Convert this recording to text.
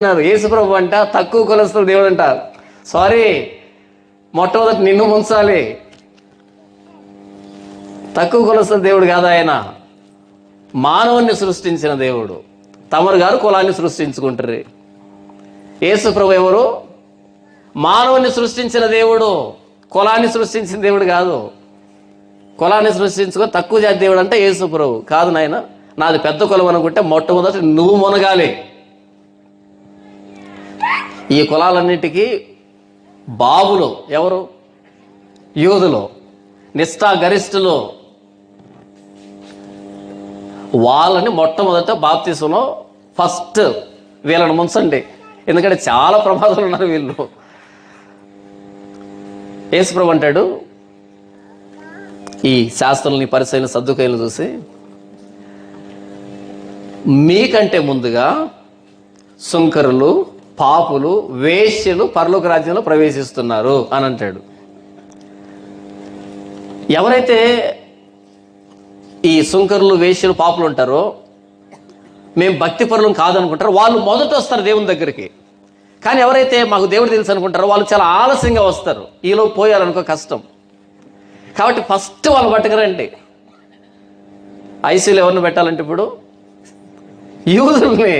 యేసుప్రభు అంట తక్కువ కులస్తుల దేవుడు అంట. సారీ, మొట్టమొదటి నిన్ను ముంచాలి. తక్కువ కులస్తుల దేవుడు కాదు ఆయన, మానవుణ్ణి సృష్టించిన దేవుడు. తమరు గారు కులాన్ని సృష్టించుకుంటారు. యేసుప్రభు ఎవరు? మానవుణ్ణి సృష్టించిన దేవుడు, కులాన్ని సృష్టించిన దేవుడు కాదు. కులాన్ని సృష్టించుకొని తక్కువ జాతి దేవుడు అంటే యేసుప్రభు కాదు. నాయన, నాది పెద్ద కులం అనుకుంటే మొట్టమొదటి నువ్వు మునగాలి. ఈ కులాలన్నిటికీ బాబులు ఎవరు? యూదులు, నిష్ఠా గరిష్ఠులు. వాళ్ళని మొట్టమొదట బాప్తిసంలో ఫస్ట్ వీళ్ళని ముంచండి, ఎందుకంటే చాలా ప్రమాదాలు ఉన్నారు వీళ్ళు. యేసుప్రభు అంటాడు, ఈ శాస్త్రులని, పరిసయ్యులను, సద్దుకయ్యులను చూసి, మీకంటే ముందుగా సుంకరులు, పాపులు, వేశ్యలు పరలోక రాజ్యంలో ప్రవేశిస్తున్నారు అని అంటాడు. ఎవరైతే ఈ సుంకరులు, వేశ్యలు, పాపులు ఉంటారో, మేము భక్తి పరులం కాదనుకుంటారో వాళ్ళు మొదట వస్తారు దేవుని దగ్గరికి. కానీ ఎవరైతే మాకు దేవుడు తెలుసు అనుకుంటారో వాళ్ళు చాలా ఆలస్యంగా వస్తారు. ఈలో పోయారనుకో కష్టం. కాబట్టి ఫస్ట్ వాళ్ళు పట్టుకురండి. ఐసీలో ఎవరిని పెట్టాలంటే ఇప్పుడు యూదుల్ని